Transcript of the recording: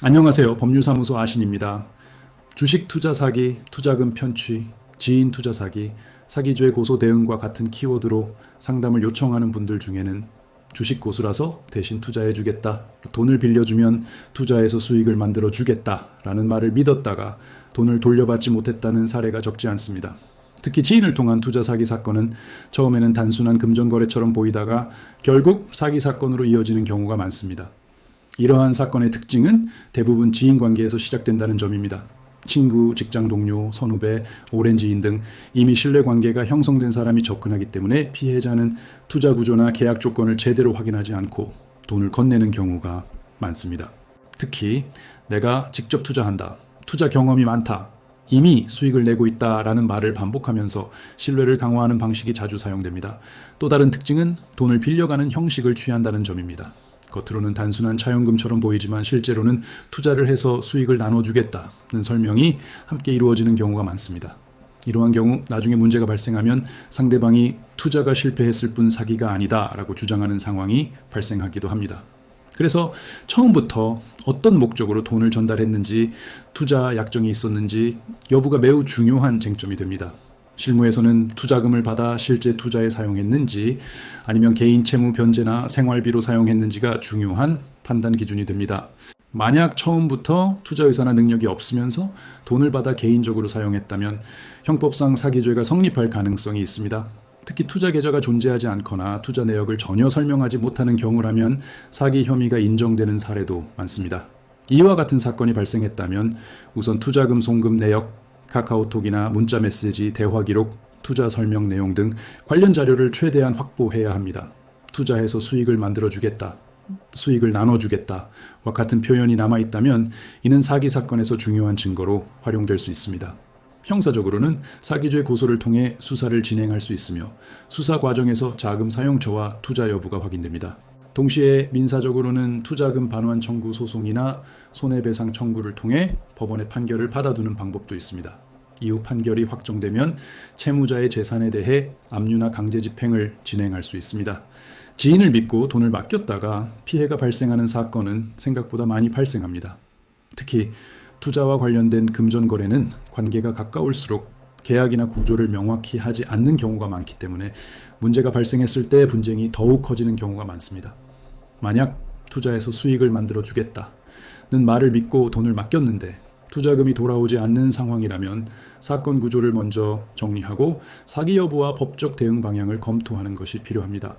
안녕하세요. 법률사무소 아신입니다. 주식 투자 사기, 투자금 편취, 지인 투자 사기, 사기죄 고소 대응과 같은 키워드로 상담을 요청하는 분들 중에는 주식 고수라서 대신 투자해 주겠다, 돈을 빌려주면 투자해서 수익을 만들어 주겠다 라는 말을 믿었다가 돈을 돌려받지 못했다는 사례가 적지 않습니다. 특히 지인을 통한 투자 사기 사건은 처음에는 단순한 금전거래처럼 보이다가 결국 사기 사건으로 이어지는 경우가 많습니다. 이러한 사건의 특징은 대부분 지인 관계에서 시작된다는 점입니다. 친구, 직장 동료, 선후배, 오랜 지인 등 이미 신뢰 관계가 형성된 사람이 접근하기 때문에 피해자는 투자 구조나 계약 조건을 제대로 확인하지 않고 돈을 건네는 경우가 많습니다. 특히 내가 직접 투자한다, 투자 경험이 많다, 이미 수익을 내고 있다라는 말을 반복하면서 신뢰를 강화하는 방식이 자주 사용됩니다. 또 다른 특징은 돈을 빌려가는 형식을 취한다는 점입니다. 겉으로는 단순한 차용금처럼 보이지만 실제로는 투자를 해서 수익을 나눠주겠다는 설명이 함께 이루어지는 경우가 많습니다. 이러한 경우 나중에 문제가 발생하면 상대방이 투자가 실패했을 뿐 사기가 아니다 라고 주장하는 상황이 발생하기도 합니다. 그래서 처음부터 어떤 목적으로 돈을 전달했는지, 투자 약정이 있었는지 여부가 매우 중요한 쟁점이 됩니다. 실무에서는 투자금을 받아 실제 투자에 사용했는지 아니면 개인 채무 변제나 생활비로 사용했는지가 중요한 판단 기준이 됩니다. 만약 처음부터 투자 의사나 능력이 없으면서 돈을 받아 개인적으로 사용했다면 형법상 사기죄가 성립할 가능성이 있습니다. 특히 투자 계좌가 존재하지 않거나 투자 내역을 전혀 설명하지 못하는 경우라면 사기 혐의가 인정되는 사례도 많습니다. 이와 같은 사건이 발생했다면 우선 투자금 송금 내역, 카카오톡이나 문자 메시지, 대화 기록, 투자 설명 내용 등 관련 자료를 최대한 확보해야 합니다. 투자해서 수익을 만들어주겠다, 수익을 나눠주겠다와 같은 표현이 남아있다면 이는 사기 사건에서 중요한 증거로 활용될 수 있습니다. 형사적으로는 사기죄 고소를 통해 수사를 진행할 수 있으며 수사 과정에서 자금 사용처와 투자 여부가 확인됩니다. 동시에 민사적으로는 투자금 반환 청구 소송이나 손해배상 청구를 통해 법원의 판결을 받아두는 방법도 있습니다. 이후 판결이 확정되면 채무자의 재산에 대해 압류나 강제 집행을 진행할 수 있습니다. 지인을 믿고 돈을 맡겼다가 피해가 발생하는 사건은 생각보다 많이 발생합니다. 특히 투자와 관련된 금전 거래는 관계가 가까울수록 계약이나 구조를 명확히 하지 않는 경우가 많기 때문에 문제가 발생했을 때 분쟁이 더욱 커지는 경우가 많습니다. 만약 투자해서 수익을 만들어 주겠다는 말을 믿고 돈을 맡겼는데 투자금이 돌아오지 않는 상황이라면 사건 구조를 먼저 정리하고 사기 여부와 법적 대응 방향을 검토하는 것이 필요합니다.